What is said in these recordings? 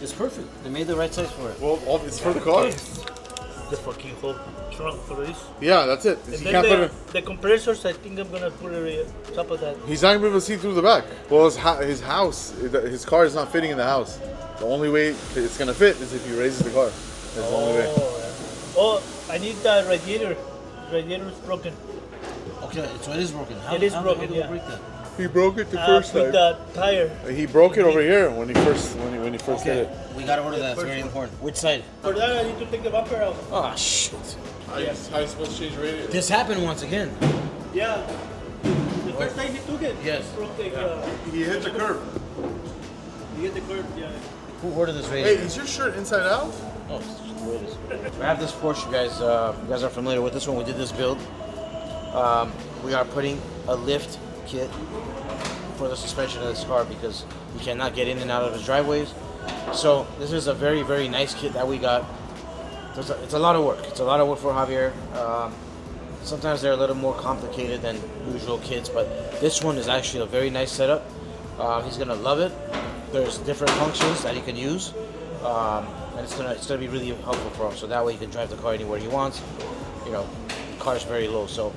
It's perfect. They made the right size for it. Well, it's for the car. The fucking whole trunk for this. Yeah, that's it. And then the compressors, I think I'm gonna put it on top of that. He's not gonna be able to see through the back. Well, his house, his car is not fitting in the house. The only way it's gonna fit is if he raises the car. That's the only way. Yeah. Oh, I need that radiator. Radiator is broken. Okay, so it is broken. It is broken, how yeah. break that? He broke it the first time. With the tire. He broke it over here when he first did it. We gotta order that. It's very important. Which side? For that, I need to take the bumper out. Oh shit! How are you supposed to change the radiator? This happened once again. Yeah. The first time he took it. Yes. Broke the, He hit the curb. you get the curb, yeah. Who ordered this radiator? Hey, is your shirt inside out? Oh, it's just the way it is. We have this Porsche, you guys. You guys are familiar with this one. We did this build. We are putting a lift kit for the suspension of this car because you cannot get in and out of the driveways. So this is a very, very nice kit that we got. It's a lot of work. It's a lot of work for Javier. Sometimes they're a little more complicated than usual kits, but this one is actually a very nice setup. He's gonna love it. There's different functions that he can use, and it's gonna be really helpful for him. So that way he can drive the car anywhere he wants. You know, the car's very low, so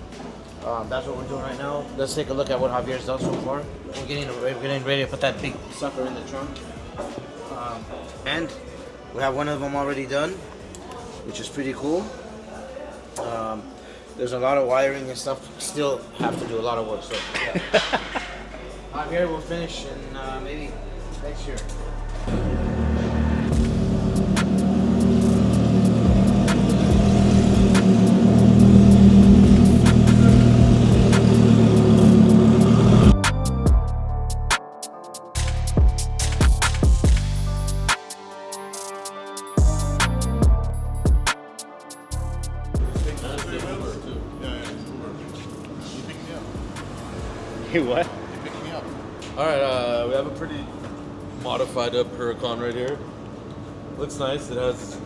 that's what we're doing right now. Let's take a look at what Javier's done so far. We're getting ready to put that big sucker in the trunk, and we have one of them already done, which is pretty cool. There's a lot of wiring and stuff. Still have to do a lot of work. So yeah. Javier will finish in maybe next year. Hey, what? Alright, we have a pretty modified up Huracan right here. Looks nice. It has,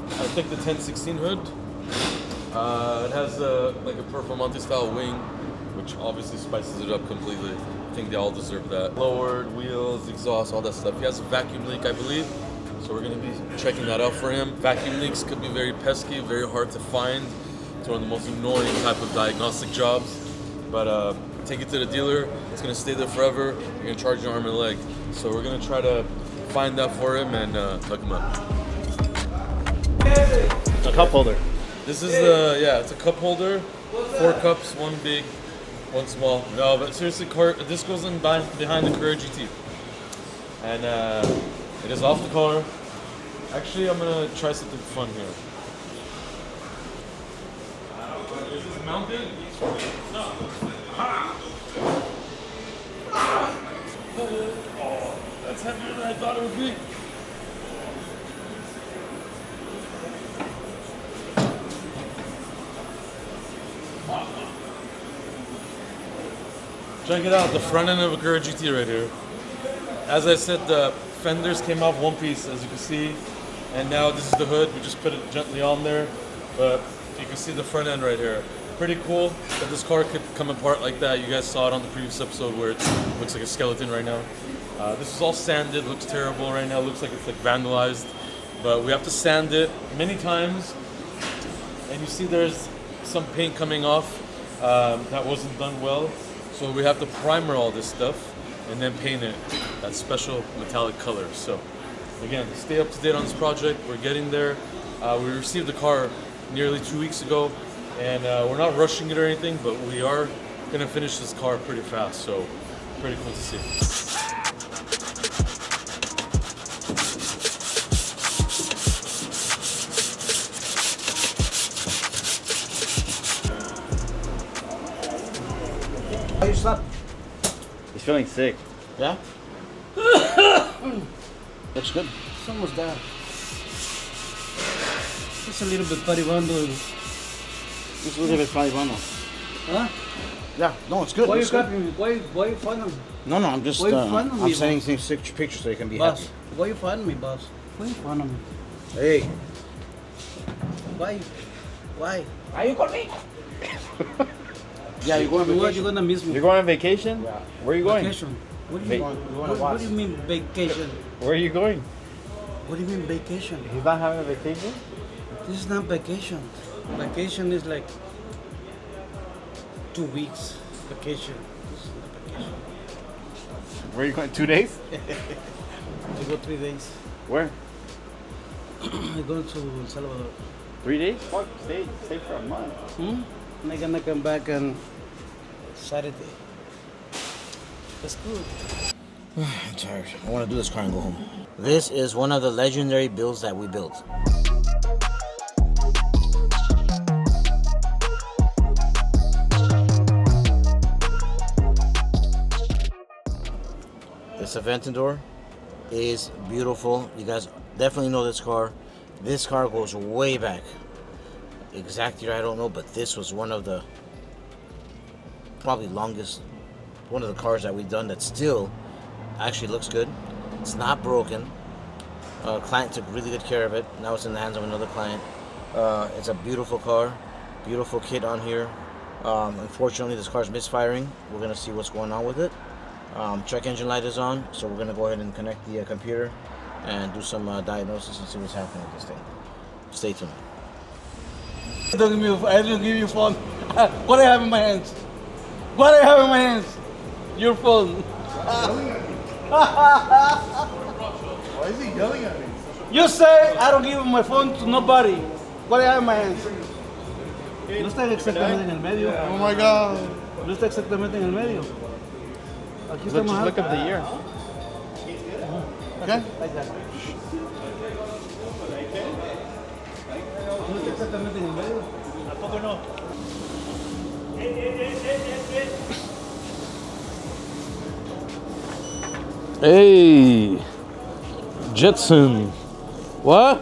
I think, the 1016 hood. It has like a Performante style wing, which obviously spices it up completely. I think they all deserve that. Lowered wheels, exhaust, all that stuff. He has a vacuum leak, I believe. So we're going to be checking that out for him. Vacuum leaks could be very pesky, very hard to find. It's one of the most annoying type of diagnostic jobs. But take it to the dealer, it's gonna stay there forever, you're gonna charge your arm and leg. So we're gonna try to find that for him and hook him up. A cup holder. This is the, yeah, it's a cup holder, 4 cups, 1 big, 1 small. No, but seriously, this goes in behind the Carrera GT. And it is off the car. Actually, I'm gonna try something fun here. Is this mounted? No. Oh, that's heavier than I thought it would be. Check it out, the front end of a Carrera GT right here. As I said, the fenders came off one piece, as you can see, and now this is the hood. We just put it gently on there, but you can see the front end right here. Pretty cool that this car could come apart like that. You guys saw it on the previous episode where it looks like a skeleton right now. This is all sanded, looks terrible right now. Looks like it's like vandalized, but we have to sand it many times. And you see there's some paint coming off that wasn't done well. So we have to primer all this stuff and then paint it that special metallic color. So again, stay up to date on this project. We're getting there. We received the car nearly 2 weeks ago. And we're not rushing it or anything, but we are going to finish this car pretty fast, so pretty cool to see. How you slept? He's feeling sick. Yeah? Looks good. It's almost done. It's a little bit paribando. It's a little bit paribano. Huh? Yeah, no, it's good. Why you It's good. copying me? Why you finding me? No, I'm just Why you finding me, I'm sending boss? things pictures so you can be Boss, happy. why you finding me, boss? Why you finding me? Hey, Why? Why? Why you call me? Yeah, you're going on What vacation. you gonna miss me? You're going on vacation? Yeah. Where are you going? Vacation. What do you Va- mean? You wanna What watch? do you mean vacation? Where are you going? What do you mean vacation? He's not having a vacation? This is not vacation. Vacation is like 2 weeks vacation. This is not vacation. Where are you going? 2 days? I go 3 days. Where? I go to El Salvador. 3 days? Fuck, stay for a month. And I'm gonna come back on Saturday. That's good. I'm tired. I want to do this car and go home. This is one of the legendary builds that we built. This Aventador is beautiful. You guys definitely know this car. This car goes way back. Exact year I don't know, but this was one of the probably longest, one of the cars that we've done that still actually looks good. It's not broken. Client took really good care of it. Now it's in the hands of another client. It's a beautiful car, beautiful kit on here. Unfortunately, this car's misfiring. We're gonna see what's going on with it. Check engine light is on, so we're gonna go ahead and connect the computer and do some diagnosis and see what's happening with this thing. Stay tuned. I don't give you phone. What I have in my hands? What I have in my hands? Your phone. Why is he yelling at me? You say I don't give my phone to nobody. What I have in my hands? No está exactamente en el medio. Oh my god. No está exactamente en el medio. Aquí Look, estamos just look alto. up the year. Okay. Like that. No está exactamente en el medio. Tampoco no. Hey, Jetson. What?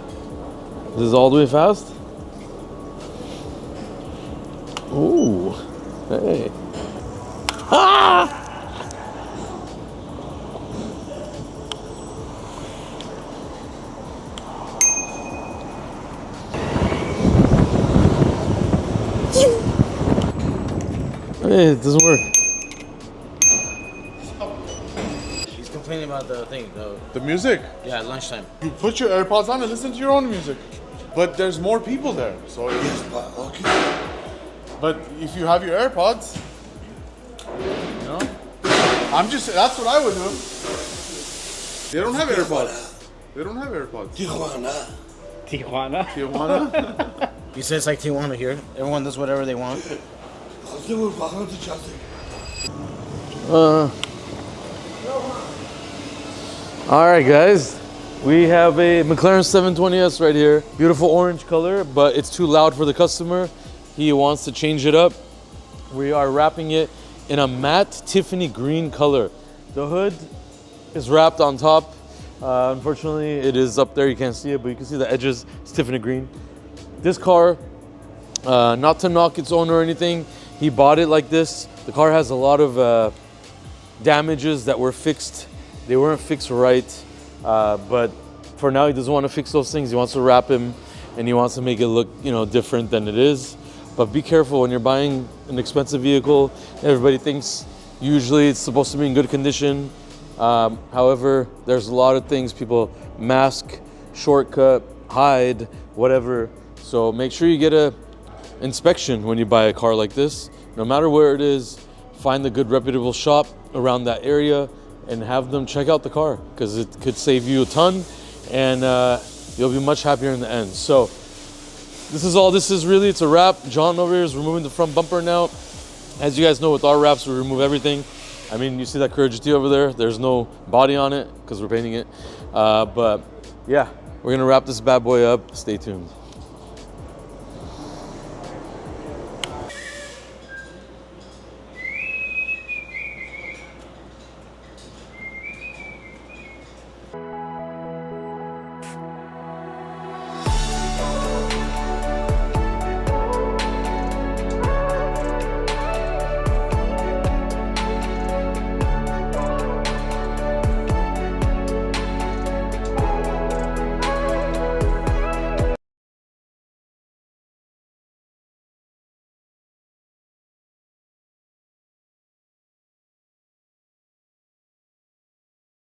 This is all the way fast? Ooh. Hey. Ah! Hey, it doesn't work. He's complaining about the thing. The music. Yeah, lunchtime. You put your AirPods on and listen to your own music. But there's more people there, so. Yes, but okay. But if you have your AirPods, No? I'm just. That's what I would do. They don't have AirPods. They don't have AirPods. Tijuana? Tijuana. He says it's like Tijuana here. Everyone does whatever they want. All right, guys. We have a McLaren 720S right here. Beautiful orange color, but it's too loud for the customer. He wants to change it up. We are wrapping it in a matte Tiffany green color. The hood is wrapped on top. Unfortunately, it is up there. You can't see it, but you can see the edges. It's Tiffany green. This car, not to knock its owner or anything, he bought it like this. The car has a lot of damages that were fixed. They weren't fixed right, but for now he doesn't want to fix those things. He wants to wrap him, and he wants to make it look, different than it is. But be careful when you're buying an expensive vehicle. Everybody thinks usually it's supposed to be in good condition. However, there's a lot of things people mask, shortcut, hide, whatever. So make sure you get a inspection when you buy a car like this. No matter where it is, find a good reputable shop around that area and have them check out the car, because it could save you a ton and you'll be much happier in the end. So this is all this is really. It's a wrap. John over here is removing the front bumper now. As you guys know, with our wraps, we remove everything. I mean, you see that Carrera GT over there? There's no body on it because we're painting it. But yeah, we're gonna wrap this bad boy up. Stay tuned.